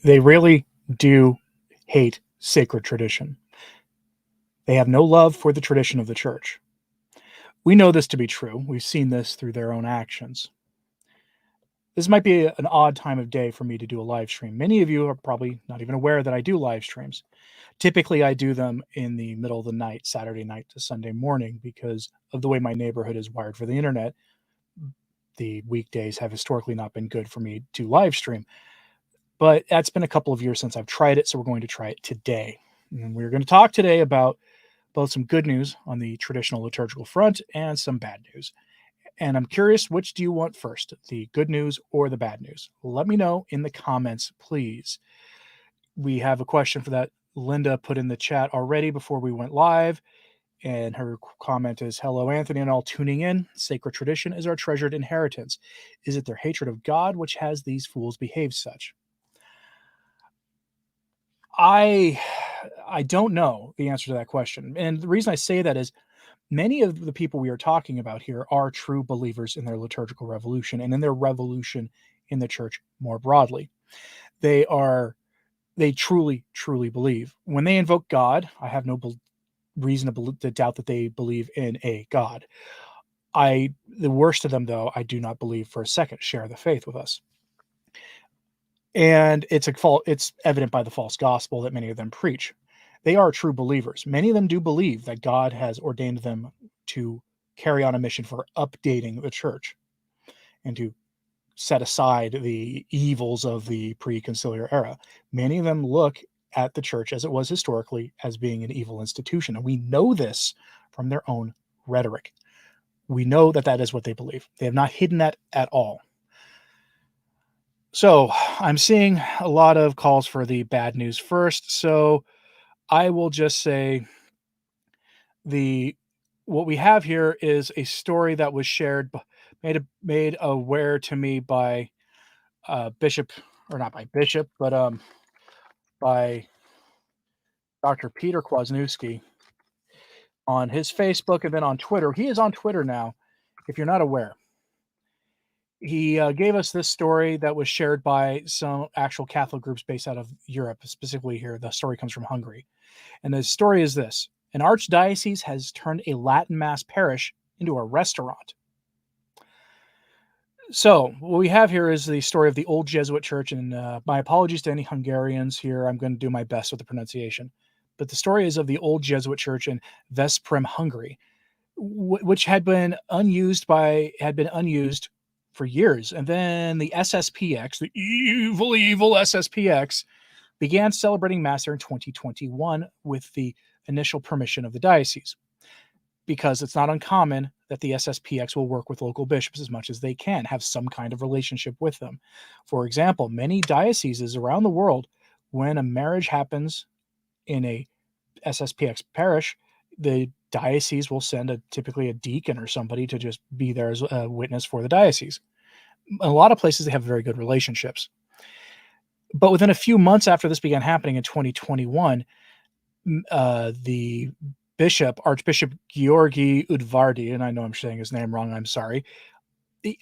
They really do hate sacred tradition. They have no love for the tradition of the church. We know this to be true. We've seen this through their own actions. This might be an odd time of day for me to do a live stream. Many of you are probably not even aware that I do live streams. Typically, I do them in the middle of the night, Saturday night to Sunday morning, because of the way my neighborhood is wired for the internet. The weekdays have historically not been good for me to live stream. But that's been a couple of years since I've tried it, so we're going to try it today. And we're going to talk today about both some good news on the traditional liturgical front and some bad news. And I'm curious, which do you want first, the good news or the bad news? Let me know in the comments, please. We have a question for that Linda put in the chat already before we went live. And her comment is, hello, Anthony and all tuning in. Sacred tradition is our treasured inheritance. Is it their hatred of God which has these fools behave such? I don't know the answer to that question. And the reason I say that is many of the people we are talking about here are true believers in their liturgical revolution and in their revolution in the church more broadly. They truly, truly believe. When they invoke God, I have no reason to doubt that they believe in a God. The worst of them, though, I do not believe for a second share the faith with us. And it's evident by the false gospel that many of them preach. They are true believers. Many of them do believe that God has ordained them to carry on a mission for updating the church and to set aside the evils of the pre-conciliar era. Many of them look at the church as it was historically as being an evil institution. And we know this from their own rhetoric. We know that that is what they believe. They have not hidden that at all. So I'm seeing a lot of calls for the bad news first. So I will just say what we have here is a story that was shared, made aware to me by Bishop, or not by Bishop, but by Dr. Peter Kwasniewski on his Facebook and then on Twitter. He is on Twitter now, if you're not aware. He gave us this story that was shared by some actual Catholic groups based out of Europe, specifically here. The story comes from Hungary. And the story is this: an archdiocese has turned a Latin Mass parish into a restaurant. So what we have here is the story of the old Jesuit church, and my apologies to any Hungarians here. I'm going to do my best with the pronunciation. But the story is of the old Jesuit church in Veszprém, Hungary, which had been unused for years. And then the SSPX, the evil SSPX, began celebrating Mass there in 2021 with the initial permission of the diocese, because it's not uncommon that the SSPX will work with local bishops as much as they can, have some kind of relationship with them. For example, many dioceses around the world, when a marriage happens in a SSPX parish, the diocese will send typically a deacon or somebody to just be there as a witness for the diocese. In a lot of places, they have very good relationships. But within a few months after this began happening in 2021, the Archbishop Georgi Udvardy, and I know I'm saying his name wrong, I'm sorry.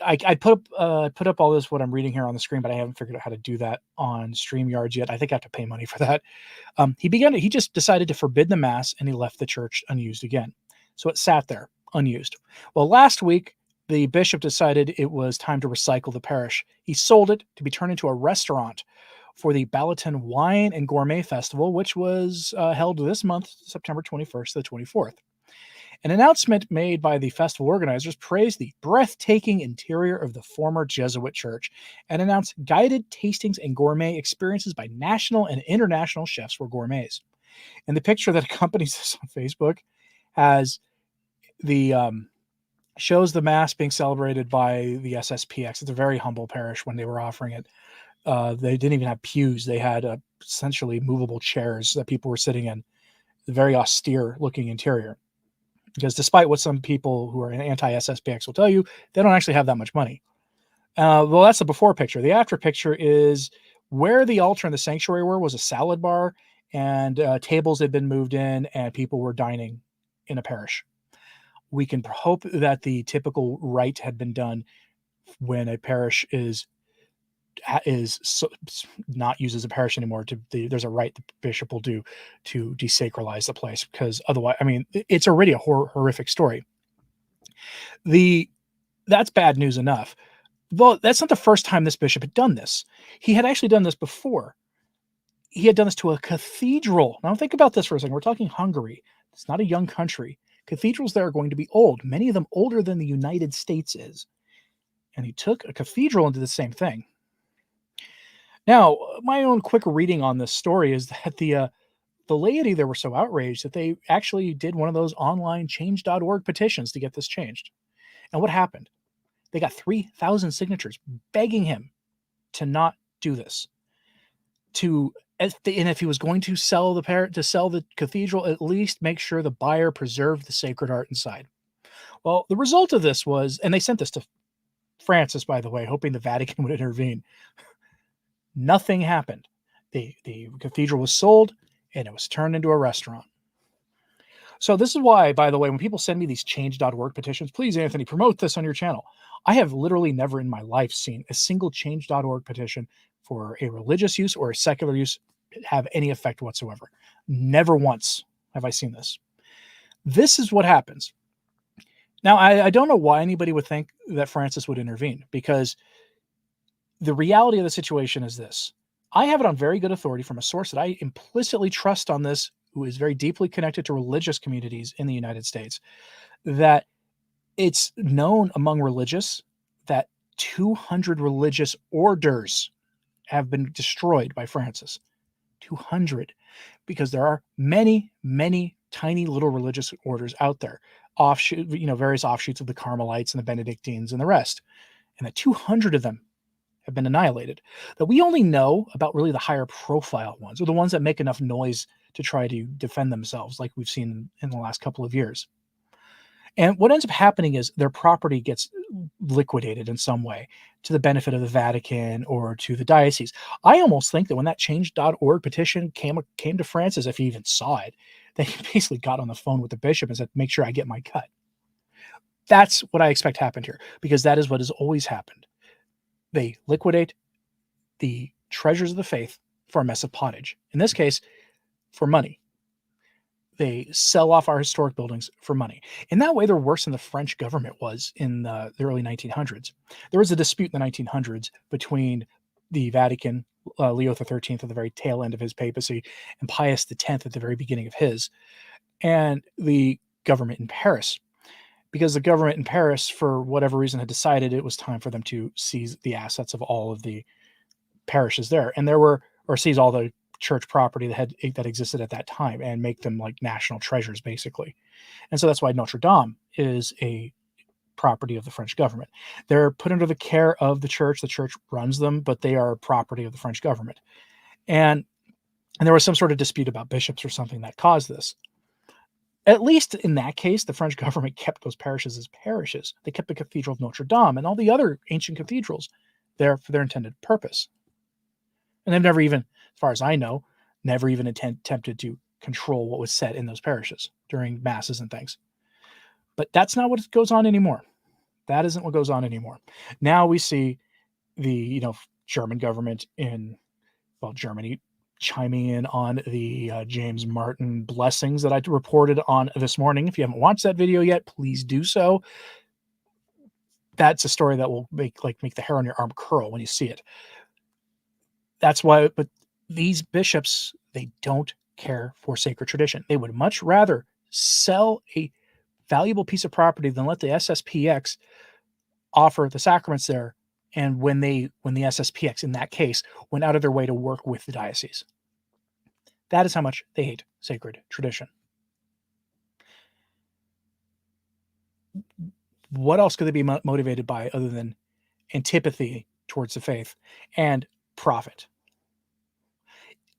I put up all this, what I'm reading here on the screen, but I haven't figured out how to do that on StreamYards yet. I think I have to pay money for that. He just decided to forbid the Mass, and he left the church unused again. So it sat there unused. Well, last week, the bishop decided it was time to recycle the parish. He sold it to be turned into a restaurant for the Balaton Wine and Gourmet Festival, which was held this month, September 21st to the 24th. An announcement made by the festival organizers praised the breathtaking interior of the former Jesuit church and announced guided tastings and gourmet experiences by national and international chefs for gourmets. And the picture that accompanies this on Facebook has shows the Mass being celebrated by the SSPX. It's a very humble parish when they were offering it. They didn't even have pews. They had essentially movable chairs that people were sitting in. A very austere looking interior. Because despite what some people who are anti-SSPX will tell you, they don't actually have that much money. Well, that's the before picture. The after picture is where the altar and the sanctuary was a salad bar, and tables had been moved in, and people were dining in a parish. We can hope that the typical rite had been done when a parish is is not used as a parish anymore, there's a right the bishop will do to desacralize the place, because otherwise, I mean, it's already a horrific story. That's bad news enough. Well, that's not the first time this bishop had done this. He had actually done this before. He had done this to a cathedral. Now think about this for a second. We're talking Hungary. It's not a young country. Cathedrals there are going to be old, many of them older than the United States is. And he took a cathedral and did the same thing. Now, my own quick reading on this story is that the laity there were so outraged that they actually did one of those online change.org petitions to get this changed. And what happened? They got 3,000 signatures begging him to not do this. And if he was going to sell the cathedral, at least make sure the buyer preserved the sacred art inside. Well, the result of this was, and they sent this to Francis, by the way, hoping the Vatican would intervene. Nothing happened. The cathedral was sold, and it was turned into a restaurant. So this is why, by the way, when people send me these change.org petitions, please, Anthony, promote this on your channel. I have literally never in my life seen a single change.org petition for a religious use or a secular use have any effect whatsoever. Never once have I seen this. This is what happens. Now, I don't know why anybody would think that Francis would intervene, because the reality of the situation is this. I have it on very good authority from a source that I implicitly trust on this, who is very deeply connected to religious communities in the United States, that it's known among religious that 200 religious orders have been destroyed by Francis. 200. Because there are many, many tiny little religious orders out there, various offshoots of the Carmelites and the Benedictines and the rest. And that 200 of them have been annihilated. That we only know about really the higher profile ones, or the ones that make enough noise to try to defend themselves, like we've seen in the last couple of years. And what ends up happening is their property gets liquidated in some way to the benefit of the Vatican or to the diocese. I almost think that when that change.org petition came to Francis, if he even saw it, that he basically got on the phone with the bishop and said, make sure I get my cut. That's what I expect happened here, because that is what has always happened. They liquidate the treasures of the faith for a mess of pottage. In this case, for money. They sell off our historic buildings for money. In that way, they're worse than the French government was in the early 1900s. There was a dispute in the 1900s between the Vatican, Leo XIII at the very tail end of his papacy, and Pius X at the very beginning of his, and the government in Paris. Because the government in Paris, for whatever reason, had decided it was time for them to seize the assets of all of the parishes there. And seize all the church property that existed at that time and make them like national treasures, basically. And so that's why Notre Dame is a property of the French government. They're put under the care of the church. The church runs them, but they are property of the French government. And there was some sort of dispute about bishops or something that caused this. At least in that case, the French government kept those parishes as parishes. They kept the Cathedral of Notre Dame and all the other ancient cathedrals there for their intended purpose. And they've never even, as far as I know, attempted to control what was said in those parishes during masses and things. But that's not what goes on anymore. That isn't what goes on anymore. Now we see the German government in Germany chiming in on the James Martin blessings that I reported on this morning. If you haven't watched that video yet, please do so. That's a story that will make the hair on your arm curl when you see it. That's why, but these bishops, they don't care for sacred tradition. They would much rather sell a valuable piece of property than let the SSPX offer the sacraments there. And when the SSPX, in that case, went out of their way to work with the diocese. That is how much they hate sacred tradition. What else could they be motivated by other than antipathy towards the faith and profit?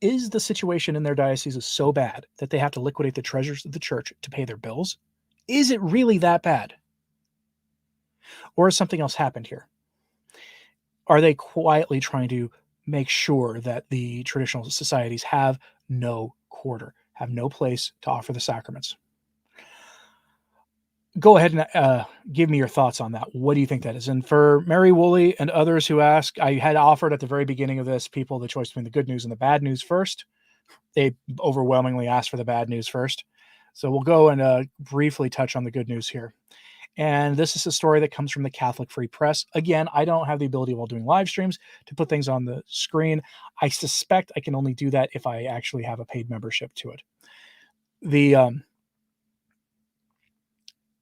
Is the situation in their diocese so bad that they have to liquidate the treasures of the church to pay their bills? Is it really that bad? Or has something else happened here? Are they quietly trying to make sure that the traditional societies have no quarter, have no place to offer the sacraments? go ahead and give me your thoughts on that. What do you think that is? And for Mary Woolley and others who ask, I had offered at the very beginning of this people the choice between the good news and the bad news first. They overwhelmingly asked for the bad news first. So we'll go and briefly touch on the good news here. And this is a story that comes from the Catholic Free Press. Again, I don't have the ability while doing live streams to put things on the screen. I suspect I can only do that if I actually have a paid membership to it.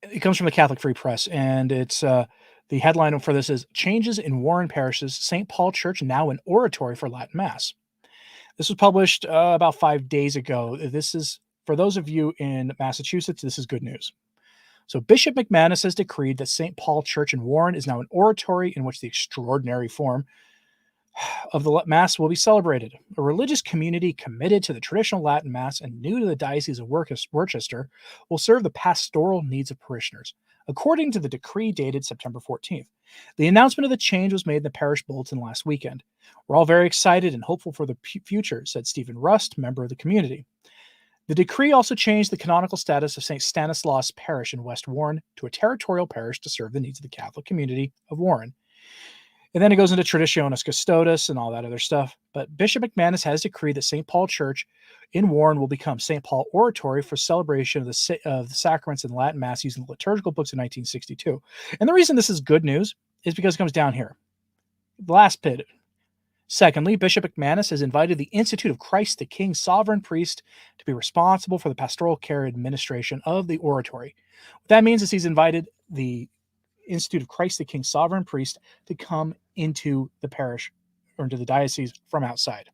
It comes from the Catholic Free Press, and it's the headline for this is "Changes in Warren Parishes, St. Paul Church Now an Oratory for Latin Mass." This was published about 5 days ago. This is, for those of you in Massachusetts, this is good news. So Bishop McManus has decreed that St. Paul Church in Warren is now an oratory in which the extraordinary form of the Mass will be celebrated. A religious community committed to the traditional Latin Mass and new to the Diocese of Worcester will serve the pastoral needs of parishioners, according to the decree dated September 14th. The announcement of the change was made in the parish bulletin last weekend. We're all very excited and hopeful for the future, said Stephen Rust, member of the community. The decree also changed the canonical status of St. Stanislaus Parish in West Warren to a territorial parish to serve the needs of the Catholic community of Warren. And then it goes into Traditionis Custodes and all that other stuff. But Bishop McManus has decreed that St. Paul Church in Warren will become St. Paul Oratory for celebration of the sacraments and Latin Mass using the liturgical books in 1962. And the reason this is good news is because it comes down here. The last bit. Secondly, Bishop McManus has invited the Institute of Christ the King Sovereign Priest to be responsible for the pastoral care and administration of the oratory. What that means is he's invited the Institute of Christ the King Sovereign Priest to come into the parish or into the diocese from outside.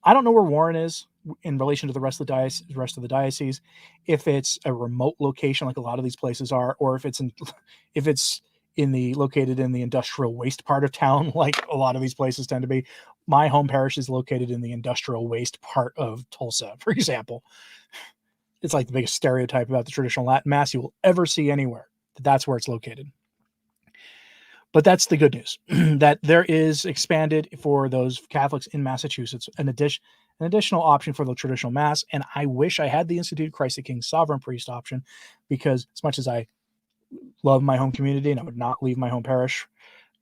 I don't know where Warren is in relation to the rest of the diocese, if it's a remote location like a lot of these places are, or if it's located in the industrial waste part of town like a lot of these places tend to be. My home parish is located in the industrial waste part of Tulsa, for example. It's like the biggest stereotype about the traditional Latin Mass you will ever see anywhere. That's where it's located. But that's the good news, that there is expanded for those Catholics in Massachusetts an additional option for the traditional Mass. And I wish I had the Institute of Christ the King Sovereign Priest option, because as much as I love my home community and I would not leave my home parish,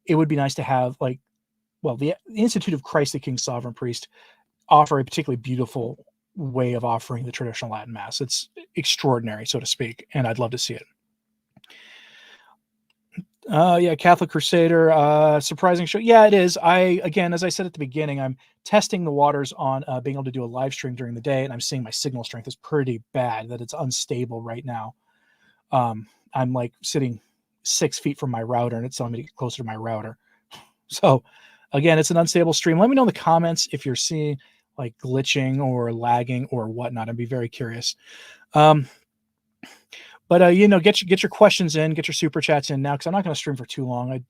it would be nice to have the Institute of Christ the King Sovereign Priest offer a particularly beautiful way of offering the traditional Latin Mass. It's extraordinary, so to speak, and I'd love to see it. Catholic Crusader, surprising show. Yeah, it is. Again, as I said at the beginning, I'm testing the waters on being able to do a live stream during the day, and I'm seeing my signal strength is pretty bad, that it's unstable right now. I'm like sitting 6 feet from my router, and it's telling me to get closer to my router. So again, it's an unstable stream. Let me know in the comments if you're seeing like glitching or lagging or whatnot. I'd be very curious. But get your questions in, get your super chats in now, because I'm not going to stream for too long.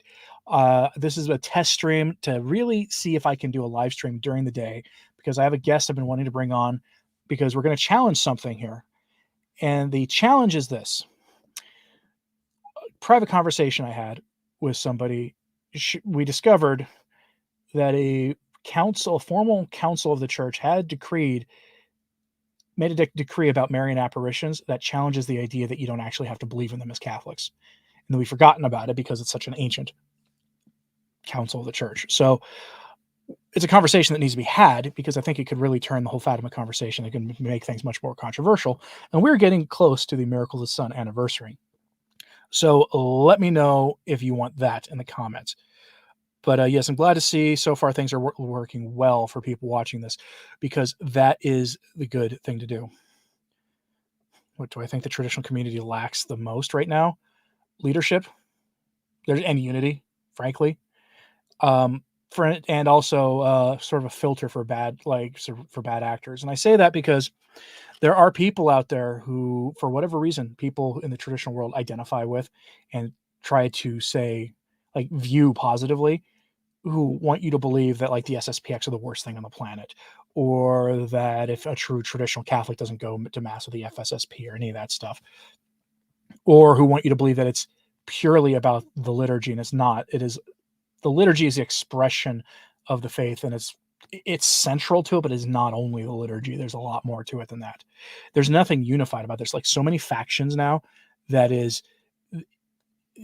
This is a test stream to really see if I can do a live stream during the day, because I have a guest I've been wanting to bring on, because we're going to challenge something here. And the challenge is this. A private conversation I had with somebody, we discovered that a formal council of the church had made a decree about Marian apparitions that challenges the idea that you don't actually have to believe in them as Catholics. And then we've forgotten about it because it's such an ancient council of the church. So it's a conversation that needs to be had, because I think it could really turn the whole Fatima conversation. It can make things much more controversial. And we're getting close to the Miracle of the Sun anniversary. So let me know if you want that in the comments. But yes, I'm glad to see so far things are working well for people watching this, because that is the good thing to do. What do I think the traditional community lacks the most right now? Leadership. And unity, frankly. And also sort of a filter for bad actors. And I say that because there are people out there who, for whatever reason, people in the traditional world identify with and try to view positively, who want you to believe that the SSPX are the worst thing on the planet, or that if a true traditional Catholic doesn't go to Mass with the FSSP or any of that stuff, or who want you to believe that it's purely about the liturgy, and it's not. The liturgy is the expression of the faith, and it's central to it, but it's not only the liturgy. There's a lot more to it than that. There's nothing unified about it. There's so many factions now that is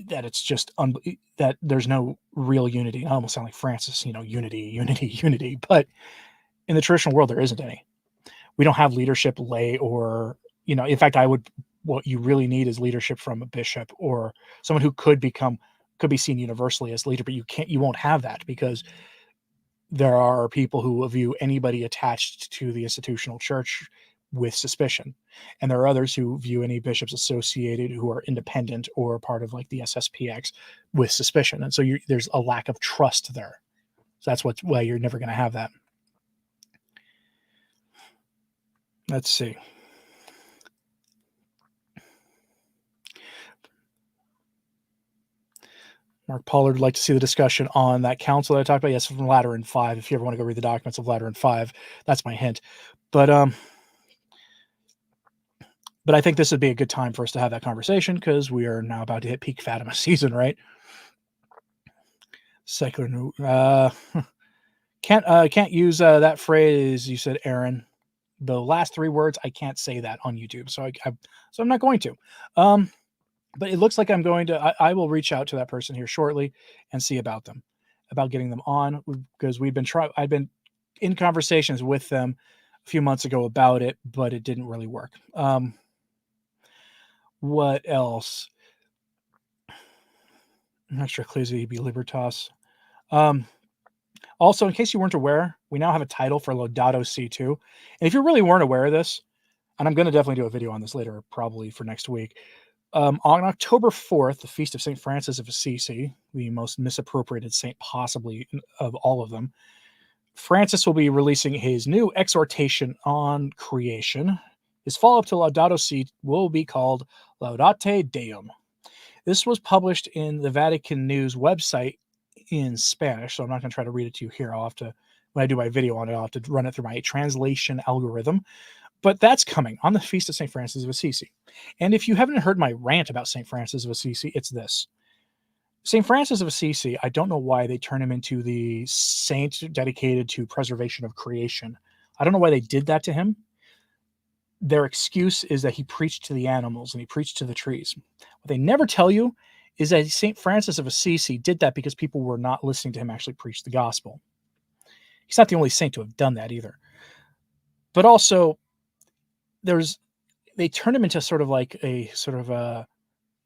that it's just that there's no real unity. I almost sound like Francis, unity, unity, unity. But in the traditional world, there isn't any. We don't have leadership, lay, or in fact, what you really need is leadership from a bishop or someone who could be seen universally as leader. But you won't have that because there are people who view anybody attached to the institutional church with suspicion. And there are others who view any bishops associated who are independent or part of like the SSPX with suspicion. And so there's a lack of trust there. So that's why you're never going to have that. Let's see. Mark Pollard would like to see the discussion on that council that I talked about. Yes, from Lateran 5. If you ever want to go read the documents of Lateran 5, that's my hint. But I think this would be a good time for us to have that conversation because we are now about to hit peak Fatima season, right? Secular can't use that phrase you said, Aaron. The last 3 words, I can't say that on YouTube, so I'm not going to. But it looks like I'm going to. I will reach out to that person here shortly and see about getting them on, because I've been in conversations with them a few months ago about it, but it didn't really work. What else? Extra ecclesia be libertas. Also, in case you weren't aware, we now have a title for Laudato Si 2. And if you really weren't aware of this, and I'm going to definitely do a video on this later, probably for next week. On October 4th, the feast of St. Francis of Assisi, the most misappropriated saint possibly of all of them, Francis will be releasing his new exhortation on creation. His follow-up to Laudato Si will be called Laudate Deum. This was published in the Vatican News website in Spanish, so I'm not going to try to read it to you here. When I do my video on it, I'll have to run it through my translation algorithm. But that's coming on the Feast of St. Francis of Assisi. And if you haven't heard my rant about St. Francis of Assisi, it's this. St. Francis of Assisi, I don't know why they turn him into the saint dedicated to preservation of creation. I don't know why they did that to him. Their excuse is that he preached to the animals and he preached to the trees. What they never tell you is that St. Francis of Assisi did that because people were not listening to him actually preach the gospel. He's not the only saint to have done that either. But also, they turn him into sort of a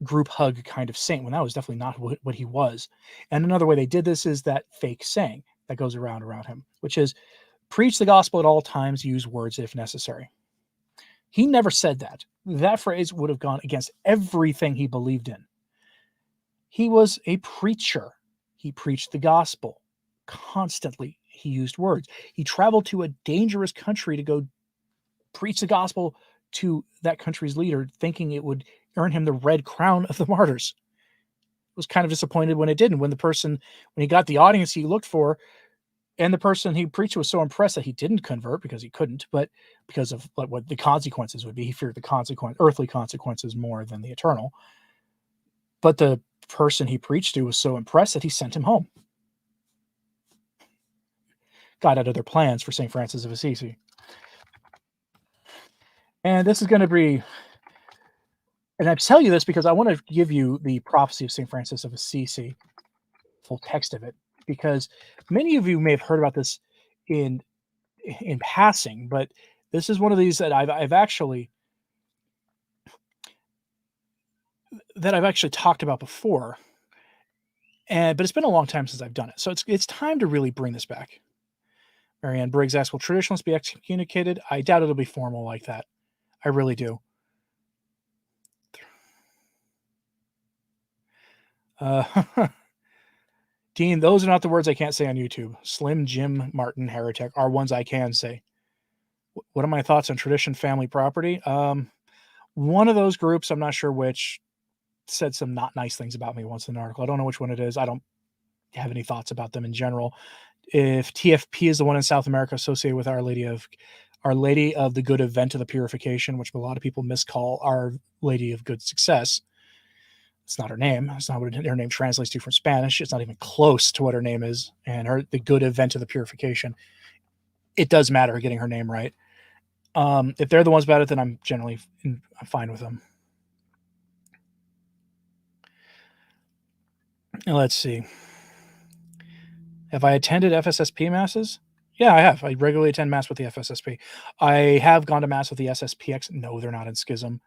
group hug kind of saint when that was definitely not what he was. And another way they did this is that fake saying that goes around him, which is preach the gospel at all times, use words if necessary. He never said that. That phrase would have gone against everything he believed in. He was a preacher. He preached the gospel constantly. He used words. He traveled to a dangerous country to go preach the gospel to that country's leader, thinking it would earn him the red crown of the martyrs. Was kind of disappointed when it didn't. When he got the audience he looked for, and the person he preached was so impressed that he didn't convert because he couldn't, but because of what the consequences would be. He feared the earthly consequences more than the eternal. But the person he preached to was so impressed that he sent him home. God had other plans for St. Francis of Assisi. And this is going to be, and I tell you this because I want to give you the prophecy of St. Francis of Assisi, full text of it, because many of you may have heard about this in passing, but this is one of these that I've actually talked about before, but it's been a long time since I've done it, so it's time to really bring this back. Marianne Briggs asks, will traditionalists be excommunicated? I doubt it'll be formal like that. I really do. Dean, those are not the words I can't say on YouTube. Slim Jim Martin heretic are ones I can say. What are my thoughts on tradition family property? One of those groups, I'm not sure which, said some not nice things about me once in an article. I don't know which one it is. I don't have any thoughts about them in general. If TFP is the one in South America associated with Our Lady of the Good Event of the Purification, which a lot of people miscall Our Lady of Good Success. It's not her name. It's not what her name translates to from Spanish. It's not even close to what her name is. And the Good Event of the Purification. It does matter getting her name right. If they're the ones about it, then I'm generally fine with them. Let's see. Have I attended FSSP masses? Yeah, I have. I regularly attend mass with the FSSP. I have gone to mass with the SSPX. No, they're not in schism.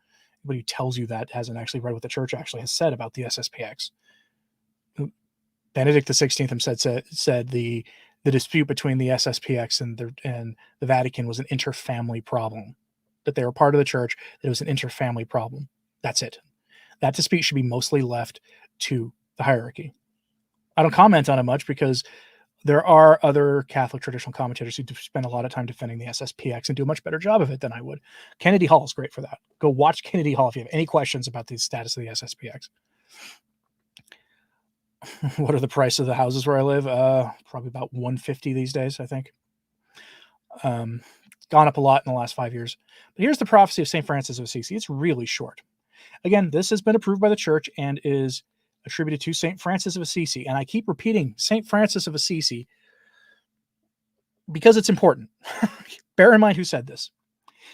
Anybody who tells you that hasn't actually read what the church actually has said about the SSPX. Benedict XVI said the dispute between the SSPX and the Vatican was an interfamily problem. That they were part of the church. That it was an interfamily problem. That's it. That dispute should be mostly left to the hierarchy. I don't comment on it much because there are other Catholic traditional commentators who spend a lot of time defending the SSPX and do a much better job of it than I would. Kennedy Hall is great for that. Go watch Kennedy Hall if you have any questions about the status of the SSPX. What are the prices of the houses where I live? Probably about $150 these days, I think. Gone up a lot in the last 5 years. But here's the prophecy of St. Francis of Assisi. It's really short. Again, this has been approved by the church and is attributed to St. Francis of Assisi. And I keep repeating St. Francis of Assisi because it's important. Bear in mind who said this.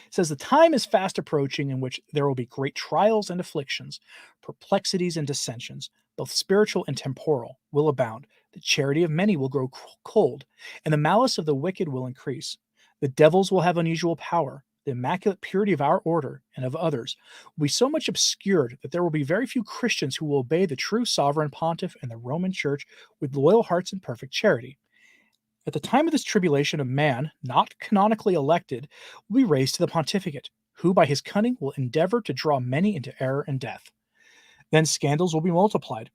It says, the time is fast approaching in which there will be great trials and afflictions, perplexities and dissensions, both spiritual and temporal, will abound. The charity of many will grow cold, and the malice of the wicked will increase. The devils will have unusual power. The immaculate purity of our order and of others will be so much obscured that there will be very few Christians who will obey the true sovereign pontiff and the Roman Church with loyal hearts and perfect charity. At the time of this tribulation, a man, not canonically elected, will be raised to the pontificate, who by his cunning will endeavor to draw many into error and death. Then scandals will be multiplied.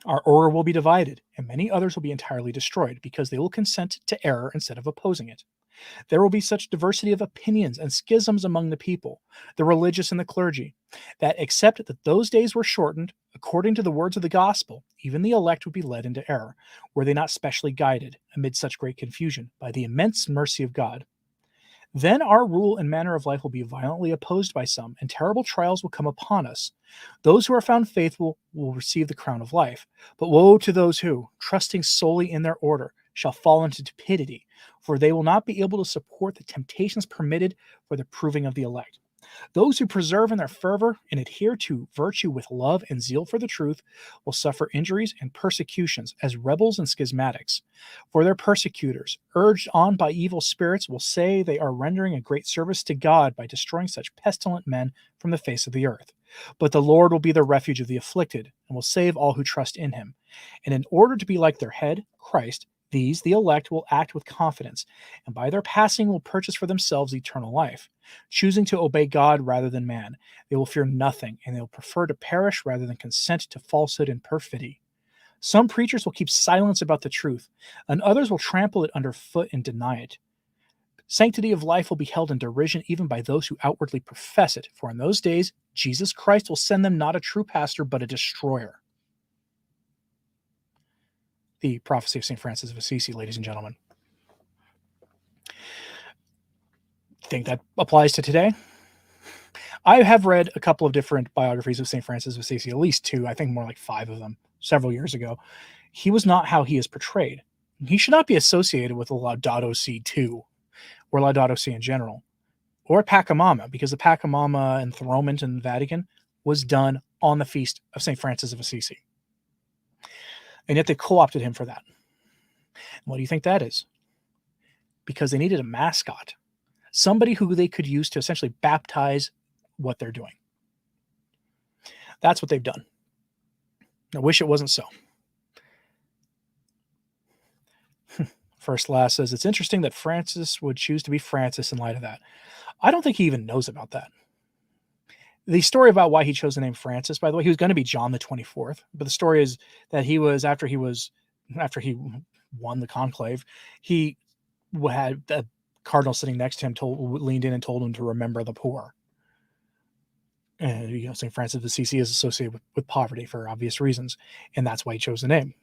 Our order will be divided, and many others will be entirely destroyed, because they will consent to error instead of opposing it. There will be such diversity of opinions and schisms among the people, the religious and the clergy, that except that those days were shortened, according to the words of the gospel, even the elect would be led into error, were they not specially guided, amid such great confusion, by the immense mercy of God. Then our rule and manner of life will be violently opposed by some, and terrible trials will come upon us. Those who are found faithful will receive the crown of life, but woe to those who, trusting solely in their order, shall fall into stupidity, for they will not be able to support the temptations permitted for the proving of the elect. Those who persevere in their fervor and adhere to virtue with love and zeal for the truth will suffer injuries and persecutions as rebels and schismatics. For their persecutors, urged on by evil spirits, will say they are rendering a great service to God by destroying such pestilent men from the face of the earth. But the Lord will be the refuge of the afflicted and will save all who trust in him. And in order to be like their head, Christ, these, the elect, will act with confidence, and by their passing will purchase for themselves eternal life. Choosing to obey God rather than man, they will fear nothing, and they will prefer to perish rather than consent to falsehood and perfidy. Some preachers will keep silence about the truth, and others will trample it underfoot and deny it. Sanctity of life will be held in derision even by those who outwardly profess it, for in those days Jesus Christ will send them not a true pastor, but a destroyer. The prophecy of St. Francis of Assisi, ladies and gentlemen. Think that applies to today? I have read a couple of different biographies of St. Francis of Assisi, at least two, I think more like 5 of them, several years ago. He was not how he is portrayed. He should not be associated with Laudato Si 2 or Laudato Si in general, or Pachamama, because the Pachamama enthronement in the Vatican was done on the feast of St. Francis of Assisi. And yet they co-opted him for that. And what do you think that is? Because they needed a mascot, somebody who they could use to essentially baptize what they're doing. That's what they've done. I wish it wasn't so. First Lass says, it's interesting that Francis would choose to be Francis in light of that. I don't think he even knows about that. The story about why he chose the name Francis, by the way, he was going to be John the 24th, but the story is that he was, after he won the conclave, he had a cardinal sitting next to him leaned in and told him to remember the poor. And St. Francis of Assisi is associated with poverty for obvious reasons, and that's why he chose the name.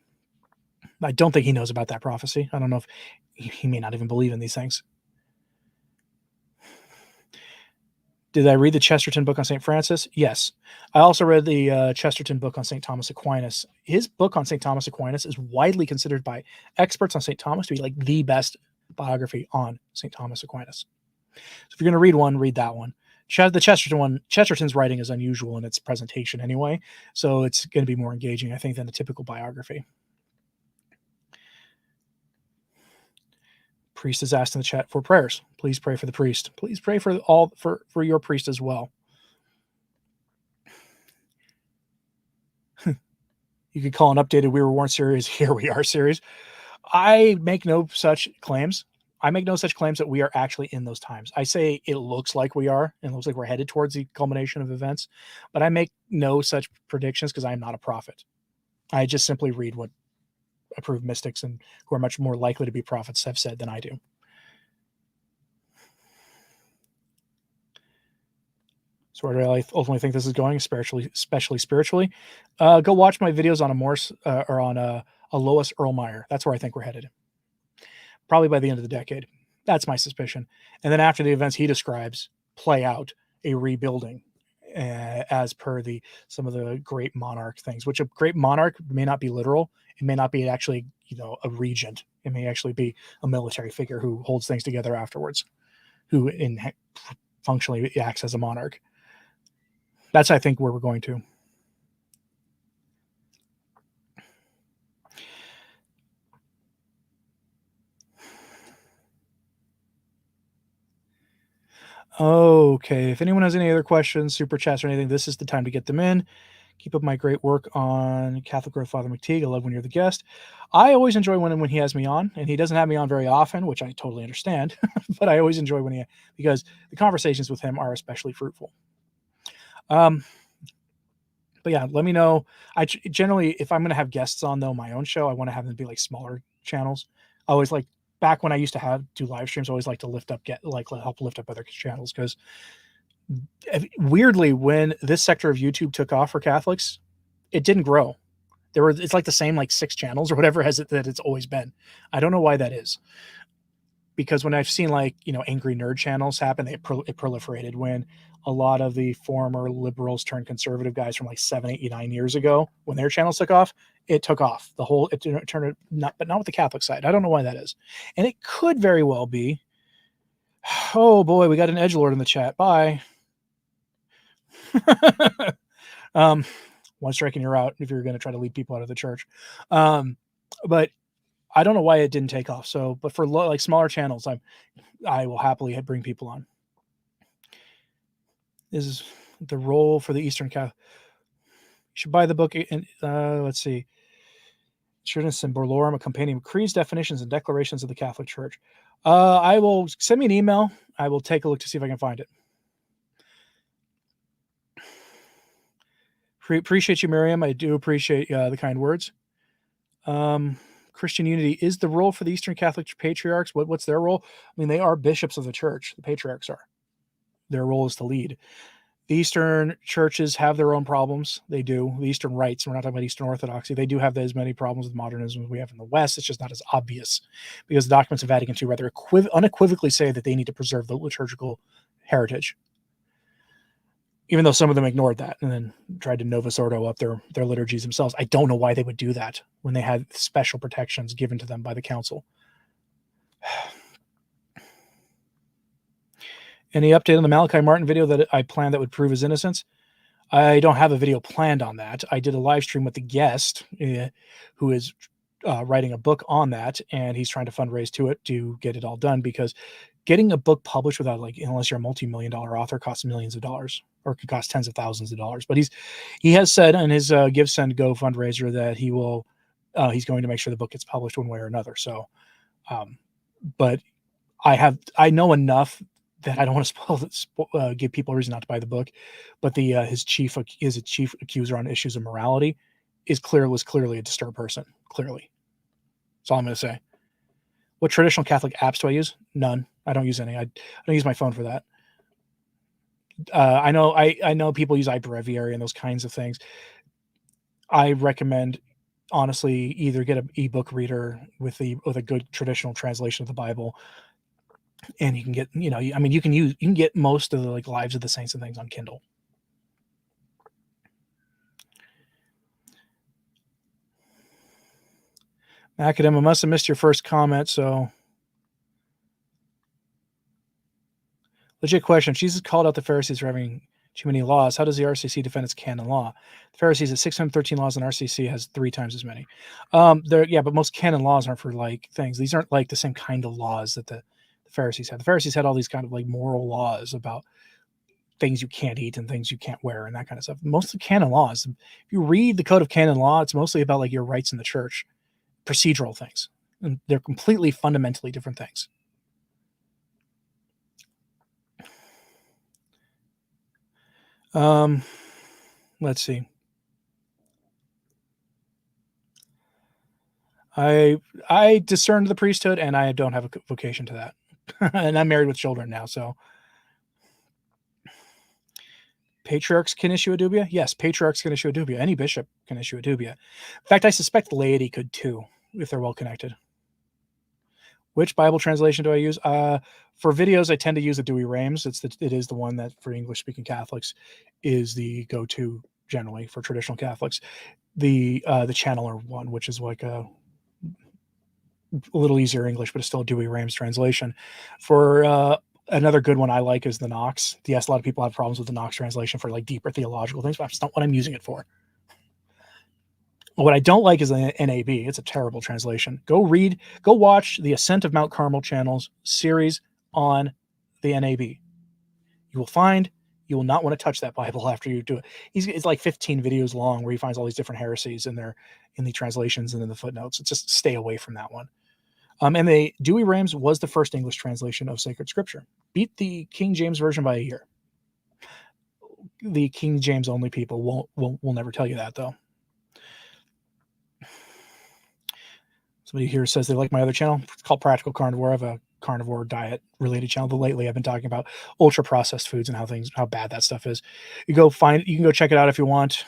I don't think he knows about that prophecy. I don't know if he may not even believe in these things. Did I read the Chesterton book on St. Francis? Yes. I also read the Chesterton book on St. Thomas Aquinas. His book on St. Thomas Aquinas is widely considered by experts on St. Thomas to be like the best biography on St. Thomas Aquinas. So if you're going to read one, read that one. The Chesterton's writing is unusual in its presentation anyway, so it's going to be more engaging, I think, than a typical biography. Priest is asked in the chat for prayers. Please pray for the priest. Please pray for your priest as well. You could call an updated We Were Warned series Here We Are series. I make no such claims. I make no such claims that we are actually in those times. I say it looks like we are, and it looks like we're headed towards the culmination of events, but I make no such predictions because I am not a prophet. I just simply read what approved mystics and who are much more likely to be prophets have said than I do. So where do I ultimately think this is going, especially spiritually? Go watch my videos on a Morse or on a Lois Erlmeyer. That's where I think we're headed. Probably by the end of the decade. That's my suspicion. And then after the events he describes play out, a rebuilding as per some of the great monarch things, which a great monarch may not be literal. It may not be actually, a regent. It may actually be a military figure who holds things together afterwards, who functionally acts as a monarch. That's, I think, where we're going to. Okay, if anyone has any other questions, super chats, or anything, this is the time to get them in. Keep up my great work on Catholic Growth, Father McTeague. I love when you're the guest. I always enjoy when he has me on, and he doesn't have me on very often, which I totally understand, but I always enjoy because the conversations with him are especially fruitful. But yeah, let me know. I generally, if I'm going to have guests on, though, my own show, I want to have them be like smaller channels. I always like, back when I used to do live streams, I always like to help lift up other channels, because weirdly, when this sector of YouTube took off for Catholics, it didn't grow. It's like the same 6 channels or whatever that it's always been. I don't know why that is. Because when I've seen angry nerd channels happen, it proliferated. When a lot of the former liberals turned conservative guys from 7, 8, 9 years ago, when their channels took off, it took off. It turned but not with the Catholic side. I don't know why that is. And it could very well be, oh boy, we got an edgelord in the chat. Bye. One strike and you're out if you're going to try to lead people out of the church. But I don't know why it didn't take off. So, but for smaller channels, I will happily bring people on. This is the role for the Eastern Catholic. You should buy the book. And let's see. Trinitas and Borlorum, a companion of creeds, definitions, and declarations of the Catholic Church. I will send me an email. I will take a look to see if I can find it. Appreciate you, Miriam. I do appreciate the kind words. Christian unity is the role for the Eastern Catholic patriarchs. What's their role? I mean, they are bishops of the church. The patriarchs are. Their role is to lead. The Eastern churches have their own problems. They do. The Eastern rites, we're not talking about Eastern Orthodoxy, they do have as many problems with modernism as we have in the West. It's just not as obvious, because the documents of Vatican II rather unequivocally say that they need to preserve the liturgical heritage, even though some of them ignored that and then tried to Novus Ordo up their liturgies themselves. I don't know why they would do that when they had special protections given to them by the council. Any update on the Malachi Martin video that I planned that would prove his innocence? I don't have a video planned on that. I did a live stream with the guest who is writing a book on that, and he's trying to fundraise to it to get it all done, because getting a book published without, unless you're a multi-million-dollar author, costs millions of dollars, or could cost tens of thousands of dollars. But he has said in his Give, Send, Go fundraiser that he's going to make sure the book gets published one way or another. So, but I know enough that I don't want to give people a reason not to buy the book. But his chief accuser on issues of morality was clearly a disturbed person. Clearly, that's all I'm going to say. What traditional Catholic apps do I use? None. I don't use any. I don't use my phone for that. I know people use iBreviary and those kinds of things. I recommend, honestly, either get an ebook reader with a good traditional translation of the Bible, and you can get, you can get most of the Lives of the Saints and things on Kindle. Academ, I must have missed your first comment, so Legit question. Jesus called out the Pharisees for having too many laws. How does the RCC defend its canon law? The Pharisees has 613 laws and RCC has 3 times as many. But most canon laws aren't for like things. These aren't like the same kind of laws that the Pharisees had. The Pharisees had all these kind of like moral laws about things you can't eat and things you can't wear and that kind of stuff. Most of the canon laws, if you read the Code of Canon Law, it's mostly about like your rights in the church, procedural things. And they're completely fundamentally different things. Let's see. I discerned the priesthood, and I don't have a vocation to that. And I'm married with children now, so. Patriarchs can issue a dubia? Yes, patriarchs can issue a dubia. Any bishop can issue a dubia. In fact, I suspect the laity could too, if they're well connected. Which Bible translation do I use? For videos, I tend to use the Dewey Rames. It is the one that for English-speaking Catholics is the go-to generally for traditional Catholics. The Channeler one, which is like a little easier English, but it's still a Dewey Rames translation. For another good one I like is the Knox. Yes, a lot of people have problems with the Knox translation for like deeper theological things, but that's not what I'm using it for. What I don't like is the NAB. It's a terrible translation. Go watch the Ascent of Mount Carmel channel's series on the NAB. You will find you will not want to touch that Bible after you do it. It's like 15 videos long where he finds all these different heresies in the translations and in the footnotes. Just stay away from that one. And the Dewey Rames was the first English translation of sacred scripture. Beat the King James version by a year. The King James only people will never tell you that though. Somebody here says they like my other channel. It's called Practical Carnivore. I have a carnivore diet related channel, but lately I've been talking about ultra processed foods and how bad that stuff is. You can go check it out if you want.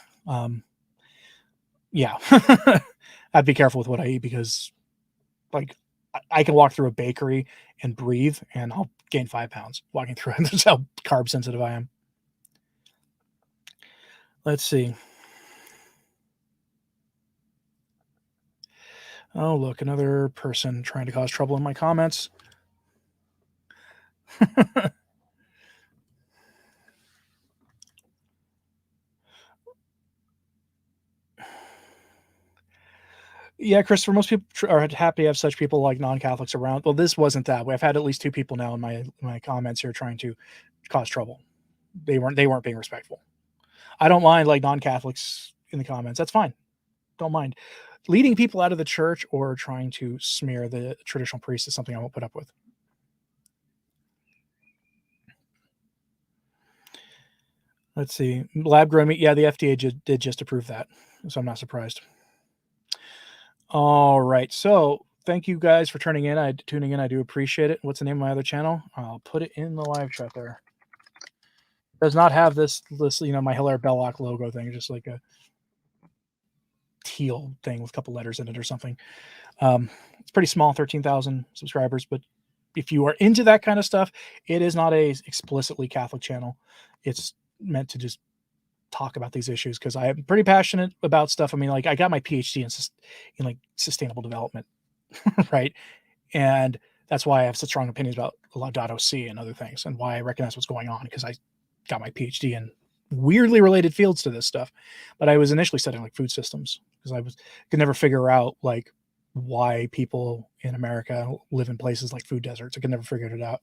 Yeah. I'd be careful with what I eat because like I can walk through a bakery and breathe and I'll gain 5 pounds walking through it. That's how carb sensitive I am. Let's see. Oh, look, another person trying to cause trouble in my comments. Yeah, Christopher, most people are happy to have such people like non-Catholics around. Well, this wasn't that way. I've had at least 2 people now in my comments here trying to cause trouble. They weren't being respectful. I don't mind like non-Catholics in the comments. That's fine. Don't mind. Leading people out of the church or trying to smear the traditional priest is something I won't put up with. Let's see. Lab-grown meat. Yeah, the FDA did just approve that, so I'm not surprised. All right. So thank you guys for tuning in. I do appreciate it. What's the name of my other channel? I'll put it in the live chat there. It does not have this, my Hilaire Belloc logo thing, just like a teal thing with a couple letters in it or something. It's pretty small, 13,000 subscribers, but if you are into that kind of stuff, it is not a explicitly Catholic channel. It's meant to just talk about these issues because I am pretty passionate about stuff. I mean, like I got my PhD in like sustainable development, right? And that's why I have such strong opinions about Laudato Si and other things, and why I recognize what's going on because I got my PhD in weirdly related fields to this stuff. But I was initially studying like food systems because could never figure out like why people in America live in places like food deserts. I could never figure it out,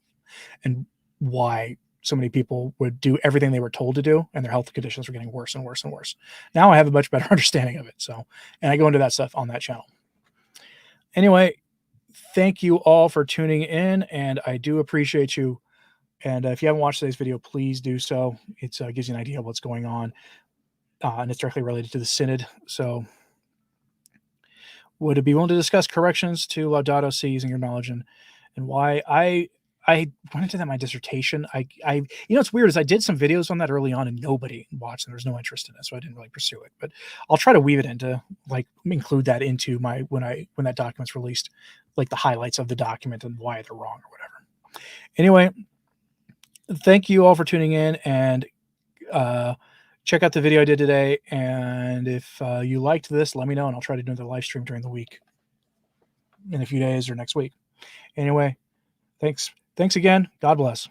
and why so many people would do everything they were told to do and their health conditions were getting worse and worse and worse. Now I have a much better understanding of it. So, and I go into that stuff on that channel. Anyway, thank you all for tuning in, and I do appreciate you. And if you haven't watched today's video, please do so. It gives you an idea of what's going on, and it's directly related to the synod. So would it be willing to discuss corrections to Laudato Si using your knowledge and why I went into that in my dissertation. It's weird is I did some videos on that early on and nobody watched and there was no interest in it. So I didn't really pursue it, but I'll try to weave it into include that into my, when that document's released, like the highlights of the document and why they're wrong or whatever. Anyway, thank you all for tuning in, and check out the video I did today. And if you liked this, let me know and I'll try to do the live stream during the week in a few days or next week. Anyway, thanks again. God bless.